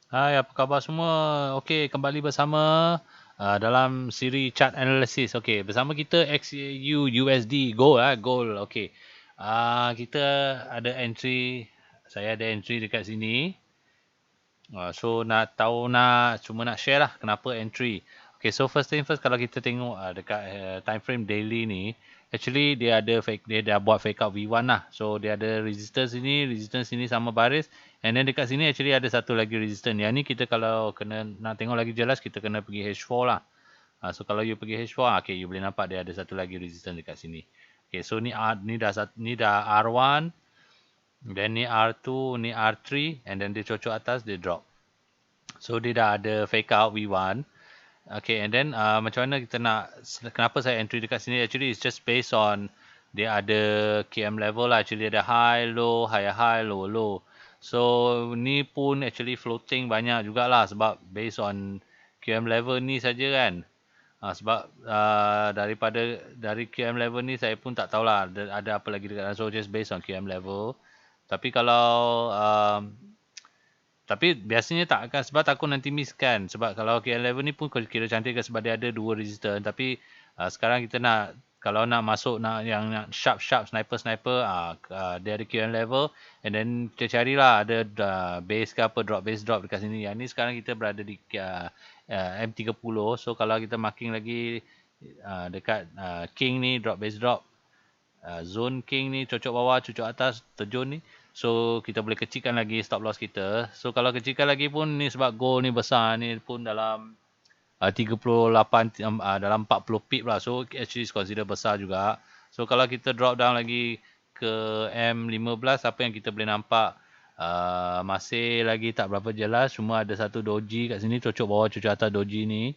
Hai, apa khabar semua? Okey, kembali bersama dalam siri chart analysis. Okey, bersama kita XAU USD Gold Gold. Okey. Kita ada entry, saya ada entry dekat sini. So cuma nak share lah kenapa entry. Okay, so first thing first, kalau kita tengok dekat time frame daily ni, actually dia dah buat fake out V1 lah. So dia ada resistance sini sama baris, and then dekat sini actually ada satu lagi resistance. Yang ni kita kalau kena nak tengok lagi jelas, kita kena pergi H4 lah. So kalau you pergi H4, okay, you boleh nampak dia ada satu lagi resistance dekat sini. Okay, so ni dah R1, then ni R2, ni R3, and then dia cocok atas, dia drop. So dia dah ada fake out V1. Okay, and then macam mana kita nak, kenapa saya entry dekat sini, actually it's just based on dia ada KM level lah. Actually ada high, low, high, low, low. So ni pun actually floating banyak jugalah, sebab based on QM level ni saja kan. Sebab dari QM level ni saya pun tak tahulah ada apa lagi dekat dalam. So just based on QM level. Tapi kalau tapi biasanya tak akan, sebab takut nanti miss kan. Sebab kalau KL11 ni pun kira cantik kan, sebab dia ada dua resistor. Tapi sekarang kita nak, kalau nak masuk nak sharp sniper, dia ada QM level, and then kita carilah ada base ke apa, base drop dekat sini. Yang ni sekarang kita berada di M30. So kalau kita marking lagi dekat King ni, base drop, zone King ni, cocok bawah, cocok atas, terjun ni. So kita boleh kecilkan lagi stop loss kita. So kalau kecilkan lagi pun ni, sebab goal ni besar ni pun dalam 38 dalam 40 pip lah. So actually is consider besar juga. So kalau kita drop down lagi ke M15, apa yang kita boleh nampak, masih lagi tak berapa jelas. Cuma ada satu doji kat sini, cocok bawah, cocok atas doji ni.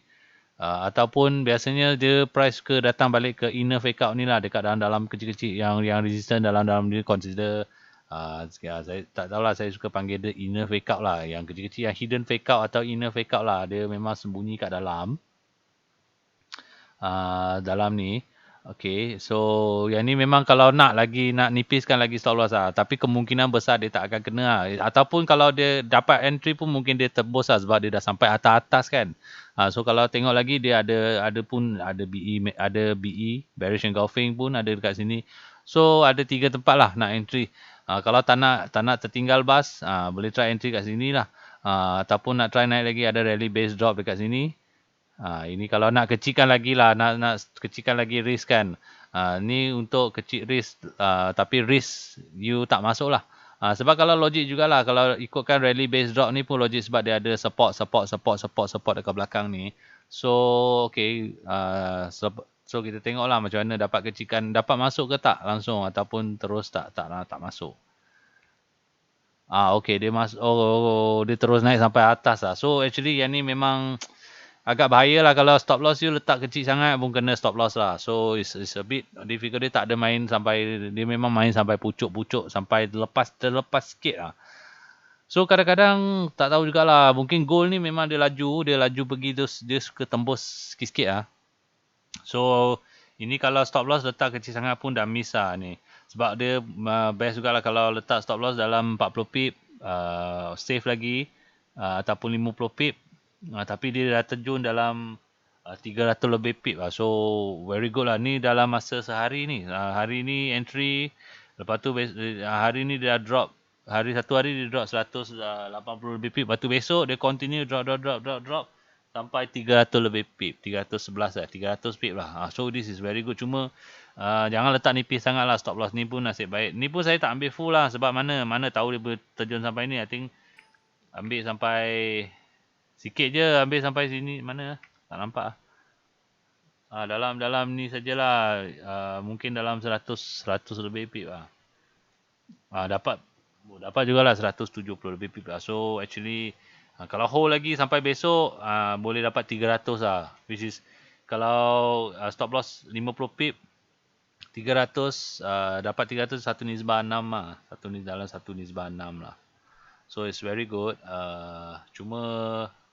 Ataupun biasanya dia price ke datang balik ke inner fake out ni lah, dekat dalam kecil-kecil yang resistant dalam dia consider, saya tak tahulah, saya suka panggil dia inner fake out lah, yang kecil-kecil, yang hidden fake out atau inner fake out lah, dia memang sembunyi kat dalam ni. Okay, so yang ni memang kalau nak nipiskan lagi stop loss lah, tapi kemungkinan besar dia tak akan kena lah. Ataupun kalau dia dapat entry pun mungkin dia tebus lah, sebab dia dah sampai atas-atas kan. So kalau tengok lagi, dia ada BE bearish engulfing pun ada dekat sini. So ada 3 tempat lah nak entry. Kalau tak nak tertinggal bus, boleh try entry kat sini lah. Ataupun nak try naik lagi, ada rally base drop dekat sini. Ini kalau nak kecilkan lagi lah, nak kecilkan lagi risk kan. Ni untuk kecil risk, tapi risk you tak masuk lah. Sebab kalau logik jugalah, kalau ikutkan rally base drop ni pun logik, sebab dia ada support dekat belakang ni. So okay, so kita tengoklah macam mana dapat kecilkan, dapat masuk ke tak langsung, ataupun terus tak masuk. Okay, dia masuk. Dia terus naik sampai atas lah. So actually yang ni memang agak bahaya lah, kalau stop loss you letak kecil sangat pun kena stop loss lah. So it's a bit difficult. Dia tak ada main sampai, dia memang main sampai pucuk-pucuk, sampai terlepas sikit lah. So kadang-kadang tak tahu jugalah, mungkin gold ni memang dia laju pergi, terus dia suka tembus sikit-sikit lah. So ini kalau stop loss letak kecil sangat pun dah miss lah ni. Sebab dia best jugalah kalau letak stop loss dalam 40 pip, save lagi, ataupun 50 pip. Tapi dia dah terjun dalam 300 lebih pip lah. So very good lah. Ni dalam masa sehari ni. Hari ni entry. Lepas tu hari ni dia drop. Satu hari dia drop 180 lebih pip. Lepas tu besok dia continue drop. Sampai 300 lebih pip. 311 lah. 300 pip lah. So this is very good. Cuma jangan letak nipis sangat lah. Stop loss ni pun nasib baik. Ni pun saya tak ambil full lah. Sebab mana tahu dia terjun sampai ni. I think ambil sampai sikit je, ambil sampai sini, mana tak nampak dalam ni sajalah, mungkin dalam 100 lebih pip lah. Dapat jugalah 170 lebih pip lah. So actually kalau hold lagi sampai besok, boleh dapat 300 lah, which is kalau stop loss 50 pip, 300, dapat 300, 1/6 lah, dalam 1/6 lah. So it's very good. Cuma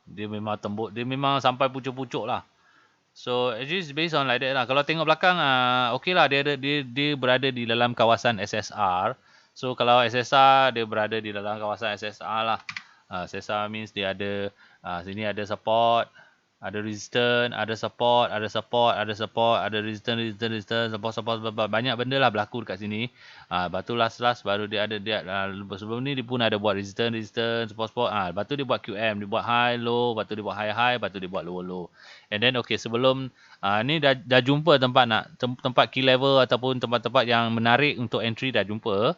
dia memang tembuk, dia memang sampai pucuk-pucuk lah. So actually it's based on like that lah. Kalau tengok belakang, okay lah, dia berada di dalam kawasan SSR. So kalau SSR, dia berada di dalam kawasan SSR lah. Sesar means dia ada, sini ada support, ada resistance, ada support, ada support, ada support, ada resistance, support, banyak benda lah berlaku dekat sini. Lepas tu last baru dia ada sebelum ni dia pun ada buat resistance, support. Lepas tu dia buat QM, dia buat high, low, lepas tu dia buat high, lepas tu dia buat low. And then okay, sebelum ni dah jumpa tempat key level ataupun tempat-tempat yang menarik untuk entry dah jumpa.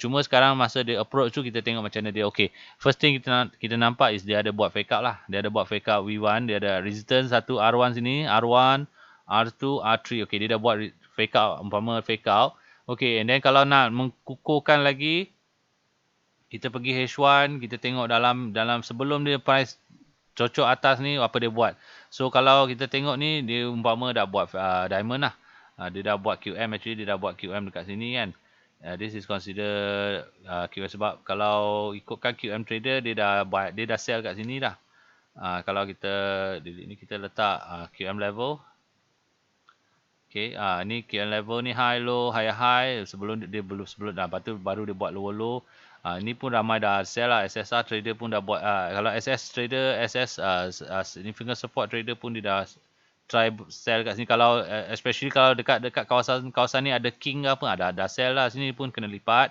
Cuma sekarang masa dia approach tu kita tengok macam mana dia. Okay, first thing kita nampak is dia ada buat fake out lah. Dia ada buat fake out V1, dia ada resistance satu R1 sini, R1, R2, R3. Okay, dia dah buat fake out, umpama fake out. Okay, and then kalau nak mengkukuhkan lagi, kita pergi H1, kita tengok dalam sebelum dia price cocok atas ni apa dia buat. So kalau kita tengok ni dia umpama dah buat diamond lah. Dia dah buat QM, actually dia dah buat QM dekat sini kan. This is consider QM sebab kalau ikutkan QM trader dia dah sell kat sini dah. Kalau kita delete ni kita letak QM level. Okay, ni QM level ni high low, high sebelum lepas tu baru dia buat low. Ni pun ramai dah sell lah. SSR trader pun dah buat, kalau SS trader, significant support trader pun dia dah try sell kat sini. Kalau especially kalau dekat kawasan ni ada king ke apa, dah sell lah. Sini pun kena lipat.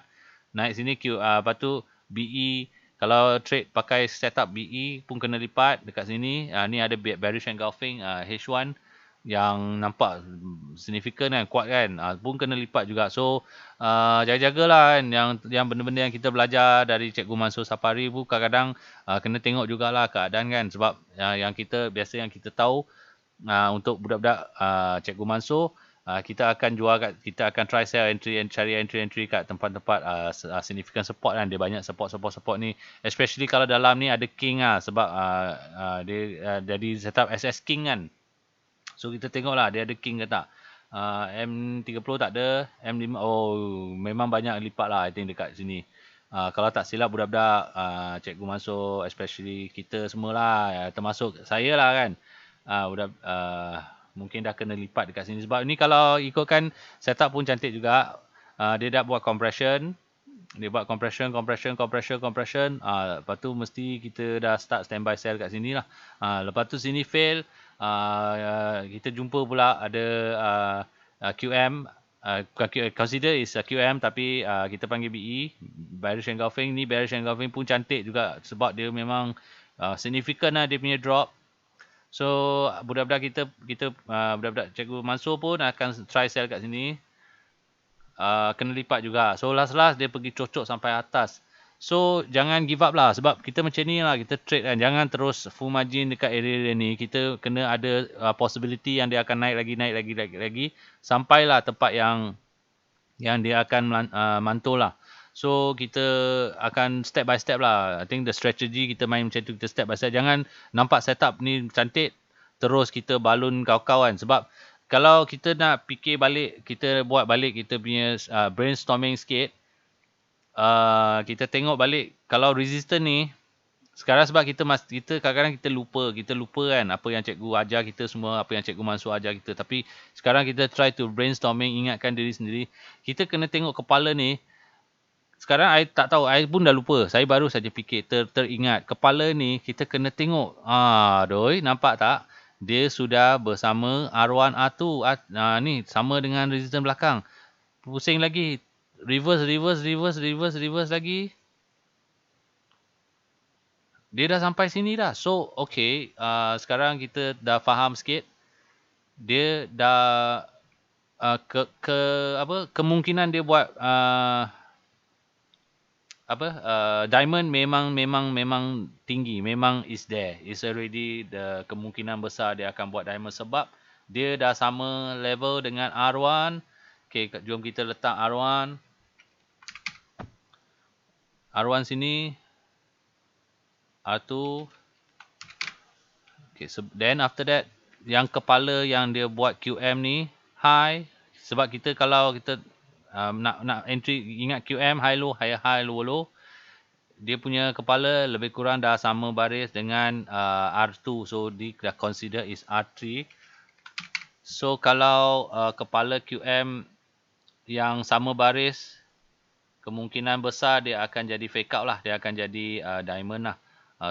Naik sini lepas tu BE, kalau trade pakai setup BE pun kena lipat dekat sini. Ni ada bearish engulfing H1 yang nampak significant kan, kuat kan, pun kena lipat juga. So jaga-jagalah kan, yang benda-benda yang kita belajar dari Cikgu Mansur Sapari pun kadang-kadang kena tengok jugalah keadaan kan, sebab yang kita tahu untuk budak-budak Cikgu Mansur, kita akan try sell entry and cari entry kat tempat-tempat significant support kan. Dia banyak support ni, especially kalau dalam ni ada king sebab dia jadi setup SS king kan. So kita tengoklah dia ada king ke tak. M30 tak ada, M5 memang banyak lipat lah I think dekat sini. Kalau tak silap budak-budak Cikgu Mansur, especially kita semualah, termasuk saya lah kan, budak mungkin dah kena lipat dekat sini. Sebab ni kalau ikutkan setup pun cantik juga. Dia dah buat compression. Dia buat compression. Lepas tu mesti kita dah start standby sell kat sini lah. Lepas tu sini fail. Kita jumpa pula ada QM. Consider is QM tapi kita panggil BE, bearish engulfing. Ni bearish engulfing pun cantik juga sebab dia memang significant lah dia punya drop. So budak-budak kita budak-budak Cikgu Mansur pun akan try sell kat sini. Kena lipat juga. So last dia pergi cocok sampai atas. So jangan give up lah, sebab kita macam ni lah kita trade kan. Jangan terus full margin dekat area ni. Kita kena ada possibility yang dia akan naik lagi sampailah tempat yang dia akan mantul lah. So kita akan step by step lah. I think the strategy kita main macam tu, kita step by step. Jangan nampak setup ni cantik terus kita balun kau-kau kan. Sebab kalau kita nak fikir balik, kita buat balik kita punya brainstorming sikit, kita tengok balik kalau resistance ni sekarang, sebab kita kadang-kadang kita lupa kan apa yang cikgu ajar kita semua, apa yang Cikgu Mansur ajar kita. Tapi sekarang kita try to brainstorming, ingatkan diri sendiri. Kita kena tengok kepala ni. Sekarang I tak tahu, I pun dah lupa. Saya baru saja fikir, teringat. Kepala ni kita kena tengok. Doi, nampak tak? Dia sudah bersama R1, R2. Ni sama dengan resistance belakang. Pusing lagi. Reverse lagi. Dia dah sampai sini dah. So, okay. Sekarang kita dah faham sikit. Dia dah kemungkinan dia buat diamond memang tinggi, memang is there. Is already the kemungkinan besar dia akan buat diamond sebab dia dah sama level dengan R1. Okay, jom kita letak R1. R1 sini. R2. Okay, then after that, yang kepala yang dia buat QM ni, high. Sebab kita kalau kita nak entry, ingat QM, high low, low. Dia punya kepala lebih kurang dah sama baris dengan R2. So, dia dah consider is R3. So, kalau kepala QM yang sama baris, kemungkinan besar dia akan jadi fake out lah. Dia akan jadi diamond lah.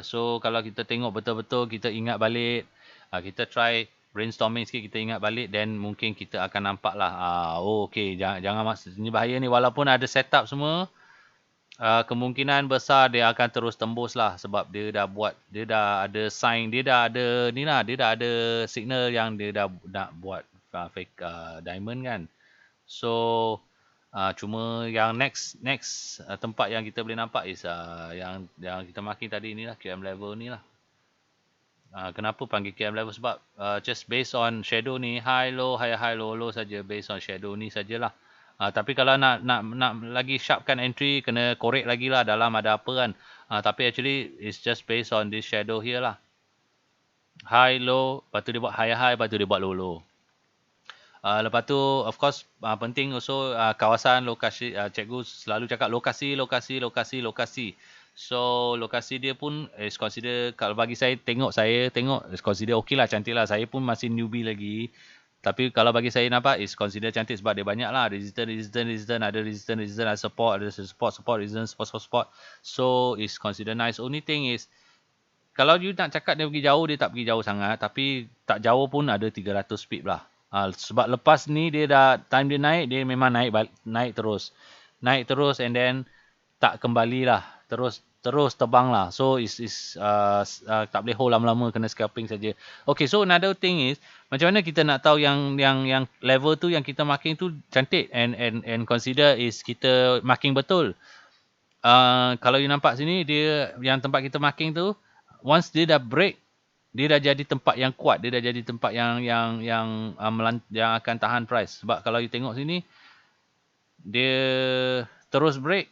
So kalau kita tengok betul-betul, kita ingat balik, kita try brainstorming sikit, kita ingat balik, then mungkin kita akan nampak lah, oh okey, jangan ni bahaya ni, walaupun ada setup semua, kemungkinan besar dia akan terus tembus lah, sebab dia dah ada sign, dia dah ada ni lah, dia dah ada signal yang dia dah nak buat fake diamond kan. So cuma yang next tempat yang kita boleh nampak is yang kita marking tadi ni lah, QM level ni lah. Kenapa panggil QM level? Sebab just based on shadow ni, high low saja, based on shadow ni sajalah. Tapi kalau nak lagi sharpkan entry, kena korek lagi lah dalam ada apa kan. Tapi actually it's just based on this shadow here lah. High low, lepas tu dia buat high, lepas tu dia buat low. Lepas tu of course penting also kawasan lokasi, cikgu selalu cakap lokasi. So lokasi dia pun is consider, kalau bagi saya tengok is consider okey lah, cantik lah. Saya pun masih newbie lagi. Tapi kalau bagi saya nampak is consider cantik sebab dia banyak lah resistance, ada resistance, ada support, resistance, support. So is consider nice. Only thing is, kalau you nak cakap dia pergi jauh, dia tak pergi jauh sangat. Tapi tak jauh pun ada 300 pip lah. Sebab lepas ni dia dah, time dia naik, dia memang naik terus and then tak kembali lah, terus terbang lah. So is tak boleh hold lama-lama, kena scalping saja. Okay, so another thing is, macam mana kita nak tahu yang level tu yang kita marking tu cantik and consider is kita marking betul. Kalau you nampak sini, dia yang tempat kita marking tu, once dia dah break, dia dah jadi tempat yang kuat, dia dah jadi tempat yang akan tahan price. Sebab kalau you tengok sini, dia terus break,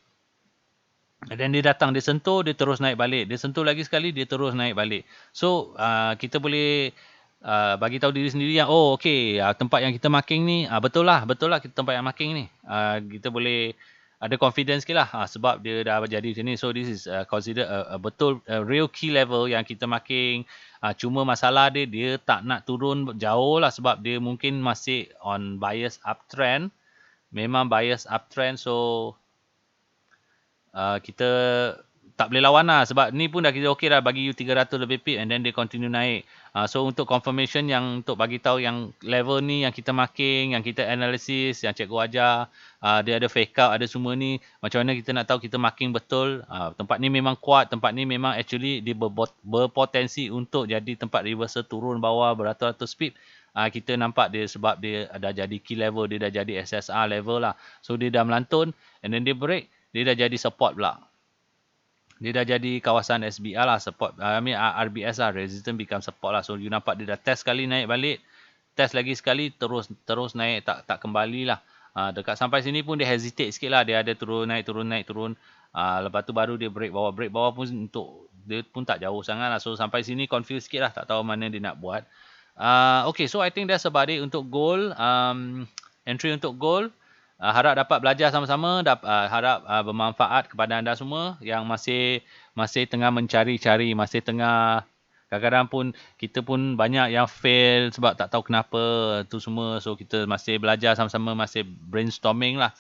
dan dia datang, dia sentuh, dia terus naik balik, dia sentuh lagi sekali, dia terus naik balik. So kita boleh bagi tahu diri sendiri yang okey, tempat yang kita marking ni betul lah kita tempat yang marking ni. Kita boleh ada confidence sikit lah, sebab dia dah jadi macam ni. So this is consider a betul real key level yang kita marking. Cuma masalah dia tak nak turun jauh lah, sebab dia mungkin masih on bias uptrend. Memang bias uptrend, so kita tak boleh lawan lah, sebab ni pun dah kita okey dah, bagi you 300 lebih pip and then dia continue naik. So untuk confirmation, yang untuk bagi tahu yang level ni yang kita marking, yang kita analysis, yang cikgu ajar, dia ada fake out, ada semua ni, macam mana kita nak tahu kita marking betul. Tempat ni memang kuat, tempat ni memang actually dia berpotensi untuk jadi tempat reversal turun bawah beratus-ratus pip. Kita nampak dia sebab dia dah jadi key level, dia dah jadi SSR level lah. So dia dah melantun and then dia break, dia dah jadi support pula. Dia dah jadi kawasan SBR lah, support. RBS lah, resistance become support lah. So you nampak dia dah test sekali, naik balik, test lagi sekali, terus naik, tak kembali lah. Dekat sampai sini pun dia hesitate sikit lah, dia ada turun naik. Lepas tu baru dia break bawah pun untuk dia pun tak jauh sangat lah. So sampai sini confused sikit lah, tak tahu mana dia nak buat. Okay, so I think that's about it untuk gold. Entry untuk gold. Harap dapat belajar sama-sama, harap bermanfaat kepada anda semua yang masih tengah mencari-cari, masih tengah, kadang-kadang pun kita pun banyak yang fail sebab tak tahu kenapa tu semua. So kita masih belajar sama-sama, masih brainstorming lah.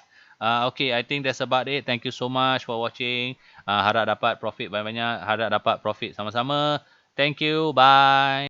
Okay, I think that's about it. Thank you so much for watching. Harap dapat profit banyak-banyak, harap dapat profit sama-sama. Thank you, bye.